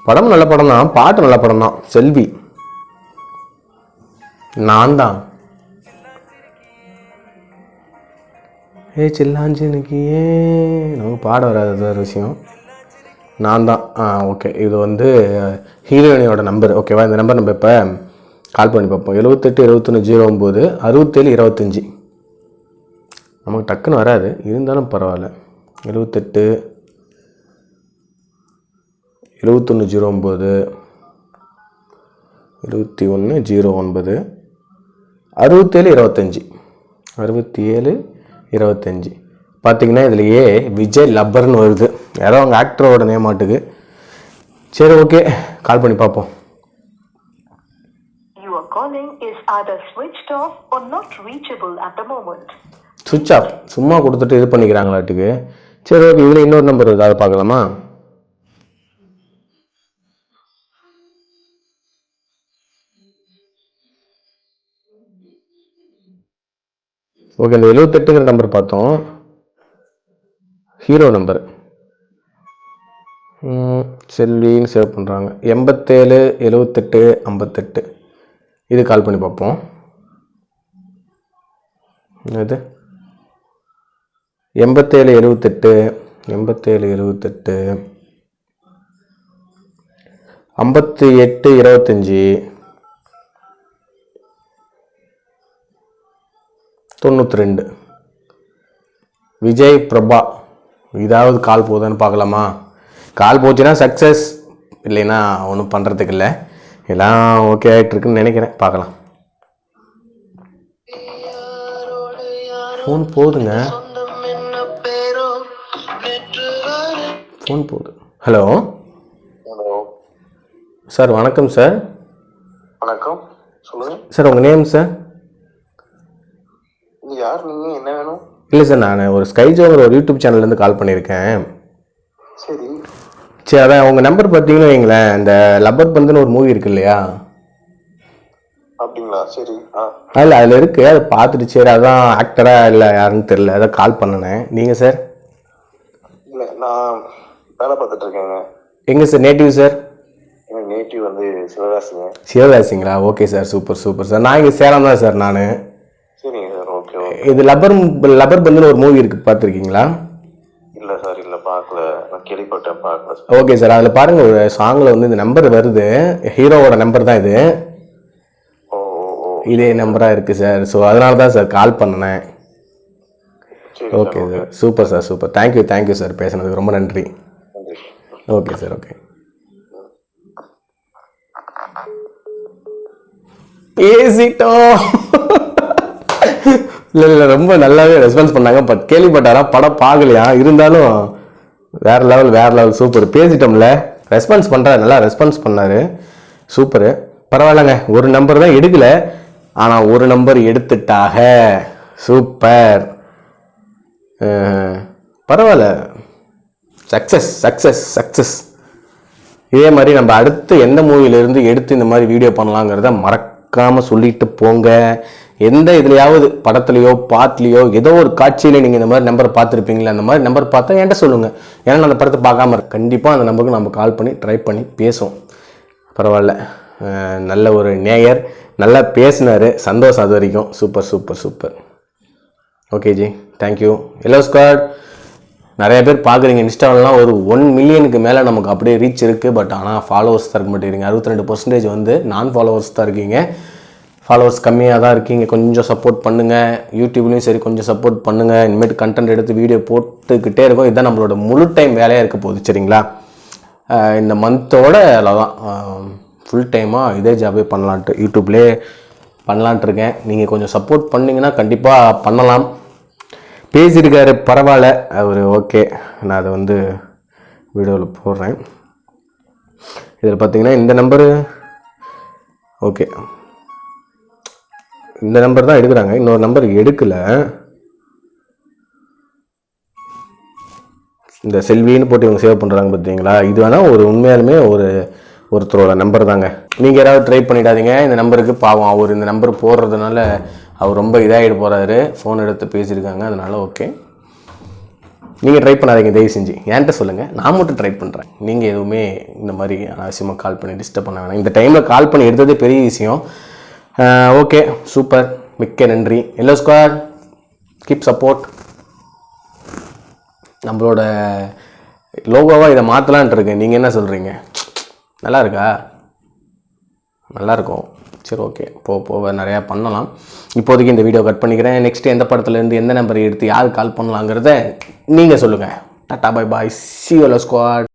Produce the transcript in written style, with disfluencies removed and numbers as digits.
படம் நல்ல படம் தான், பாட்டு நல்ல படம் தான். செல்வி நான் தான். சில்லாஞ்சினுக்கு நமக்கு பாட வராது ஒரு விஷயம். நான் தான். ஓகே, இது வந்து ஹீரோயினியோட நம்பர். ஓகேவா, இந்த நம்பர் நம்ம இப்போ கால் பண்ணி பார்ப்போம். 78 21 09 67 25. நமக்கு டக்குன்னு வராது, இருந்தாலும் பரவாயில்ல. 78 21 09 21 09 67 25 67 25. பார்த்தீங்கன்னா இதுலையே விஜய் லப்பர்னு வருது. யாரோ அவங்க ஆக்டரோட நேம் மாட்டுக்கு. சரி, ஓகே, கால் பண்ணி பார்ப்போம். சுவிட்ச் ஆஃப் சும்மா கொடுத்துட்டு இது பண்ணிக்கிறாங்களாட்டுக்கு. சரி, ஓகே, இதில் இன்னொரு நம்பர் வருது, அதை பார்க்கலாமா? ஓகே, இந்த 78ங்கிற நம்பர் பார்த்தோம், ஹீரோ நம்பர். செல்வின்னு சேவ் பண்ணுறாங்க. 87 78 58. இது கால் பண்ணி பார்ப்போம். இது 87 78 87 78 58 25 92. விஜய் பிரபா. இதாவது கால் போகுதான்னு பார்க்கலாமா? கால் போச்சுன்னா சக்ஸஸ், இல்லைன்னா ஒன்றும் பண்ணுறதுக்கு இல்லை. எல்லாம் ஓகே ஆகிட்டுருக்குன்னு நினைக்கிறேன். பார்க்கலாம். ஃபோன் போகுதுங்க, ஃபோன் போகுது. ஹலோ சார், வணக்கம் சார். வணக்கம், சொல்லுங்கள் சார். உங்கள் நேம் சார்? யார் நீங்கள், என்ன வேணும்? இல்லை சார், நான் ஒரு ஸ்கைஜோங்கிற ஒரு யூடியூப் சேனல்லேருந்து கால் பண்ணியிருக்கேன். சரி சரி, அதான் உங்கள் நம்பர் பார்த்தீங்கன்னு வைங்களேன், இந்த லப்பர் பந்துன்னு ஒரு மூவி இருக்கு இல்லையா? அப்படிங்களா? சரி. இல்லை, அதில் இருக்குது, அதை பார்த்துட்டு சரி அதான் ஆக்டரா இல்லை யாருன்னு தெரில, அதான் கால் பண்ணினேன். நீங்கள் சார்? இல்லை, நான் வேலை பார்த்துட்டு இருக்கேங்க. எங்கே சார் நேட்டிவ் சார்? எங்கள் நேட்டிவ் வந்து சிவகாசிங்க. சிவகாசிங்களா? Okay sir, super super sir. நான் இங்கே சேலம் தான் சார். நான் சரிங்க சார். Okay okay. இது லப்பர் பந்துன்னு ஒரு மூவி இருக்குது, பார்த்துருக்கீங்களா? இல்லை சார், இல்லை பார்க்கல. நான் கேள்விப்பட்டேன், பார்க்கல. ஓகே சார், அதில் பாருங்கள், ஒரு சாங்கில் வந்து இந்த நம்பர் வருது, ஹீரோவோட நம்பர் தான் இது. இதே நம்பராக இருக்குது சார். ஸோ அதனால தான் சார் கால் பண்ணினேன். Okay sir, super sir, super. Thank you sir, பேசுனதுக்கு ரொம்ப நன்றி. Okay sir, okay. பேசிட்டோம். இல்லை, ரொம்ப நல்லாவே ரெஸ்பான்ஸ் பண்ணாங்க. பட் கேள்விப்பட்டாரா, படம் பார்க்கலையா, இருந்தாலும் வேற லெவல் சூப்பர். பேசிட்டோம்ல, ரெஸ்பான்ஸ் பண்ணுறாரு, நல்லா ரெஸ்பான்ஸ் பண்ணார். சூப்பரு, பரவாயில்லைங்க. ஒரு நம்பர் தான் எடுக்கல, ஆனால் ஒரு நம்பர் எடுத்துட்டாக. சூப்பர், பரவாயில்ல. சக்ஸஸ். இதே மாதிரி நம்ம அடுத்து எந்த மூவிலேருந்து எடுத்து இந்த மாதிரி வீடியோ பண்ணலாங்கிறத மறக்காமல் சொல்லிட்டு போங்க. எந்த இதுலையாவது படத்துலையோ பாட்டுலையோ ஏதோ ஒரு காட்சியில் நீங்கள் இந்த மாதிரி நம்பரை பார்த்துருப்பீங்களா? அந்த மாதிரி நம்பர் பார்த்தா என்கிட்ட சொல்லுங்கள். ஏன்னா நான் அந்த படத்தை பார்க்காம இருக்கேன். கண்டிப்பாக அந்த நம்பருக்கு நம்ம கால் பண்ணி ட்ரை பண்ணி பேசுவோம். பரவாயில்ல, நல்ல ஒரு நேயர், நல்லா பேசினார். சந்தோஷம் அது வரைக்கும். Super. Okay G, thank you. Yellow squad நிறைய பேர் பார்க்குறீங்க. இன்ஸ்டாவிலலாம் ஒரு 1 மில்லியனுக்கு மேலே நமக்கு அப்படியே ரீச் இருக்குது. பட் ஆனால் ஃபாலோவர்ஸ் தான் இருக்க மாட்டேங்கிறீங்க. 62% வந்து நான் ஃபாலோவர்ஸ் தான் இருக்கீங்க. ஃபாலோவர்ஸ் கம்மியாக தான் இருக்கீங்க. கொஞ்சம் சப்போர்ட் பண்ணுங்கள். யூடியூப்லேயும் சரி, கொஞ்சம் சப்போர்ட் பண்ணுங்கள். இனிமேட்டு கண்டென்ட் எடுத்து வீடியோ போட்டுக்கிட்டே இருக்கும். இதுதான் நம்மளோட முழு டைம் வேலையாக இருக்க போகுது. சரிங்களா? இந்த மந்தோட அவ்வளோதான், ஃபுல் டைமாக இதே ஜாபே பண்ணலான்ட்டு, யூடியூப்லேயே பண்ணலான்ட்டு இருக்கேன். நீங்கள் கொஞ்சம் சப்போர்ட் பண்ணிங்கன்னா கண்டிப்பாக பண்ணலாம். பேசியிருக்காரு, பரவாயில்ல அவர். ஓகே, நான் அதை வந்து வீடியோவில் போடுறேன். இதில் பார்த்தீங்கன்னா இந்த நம்பரு ஓகே, இந்த நம்பர் தான் எடுக்கிறாங்க. இன்னொரு நம்பர் எடுக்கலை. இந்த செல்வின்னு போட்டு இவங்க சேவ் பண்ணுறாங்க பார்த்தீங்களா? இது வேணால் ஒரு உண்மையாலுமே ஒருத்தரோட நம்பர் தாங்க. நீங்கள் யாராவது ட்ரை பண்ணிடாதீங்க இந்த நம்பருக்கு. பாவம், அவர் இந்த நம்பர் போடுறதுனால அவர் ரொம்ப இதாகிட்டு போகிறாரு. ஃபோன் எடுத்து பேசியிருக்காங்க, அதனால் ஓகே. நீங்கள் ட்ரை பண்ணாதீங்க தயவு செஞ்சு, என்கிட்ட சொல்லுங்கள், நான் மட்டும் ட்ரை பண்ணுறேன். நீங்கள் எதுவுமே இந்த மாதிரி அவசியமாக கால் பண்ணி டிஸ்டர்ப் பண்ண வேணாம். இந்த டைமில் கால் பண்ணி எடுத்ததே பெரிய விஷயம். ஓகே, சூப்பர், மிக்க நன்றி. Yellow squad, keep support. நம்மளோட லோகோவாக இதை மாற்றலான்ட்டு இருக்கேன். நீங்கள் என்ன சொல்கிறீங்க? நல்லா இருக்கா? நல்லாயிருக்கும். சரி, ஓகே, போக நிறையா பண்ணலாம். இப்போதைக்கு இந்த வீடியோ கட் பண்ணிக்கிறேன். நெக்ஸ்ட்டு எந்த படத்துலேருந்து எந்த நம்பரை எடுத்து யார் கால் பண்ணலாங்கிறத நீங்கள் சொல்லுங்கள். Tata, bye bye, C you yellow squad.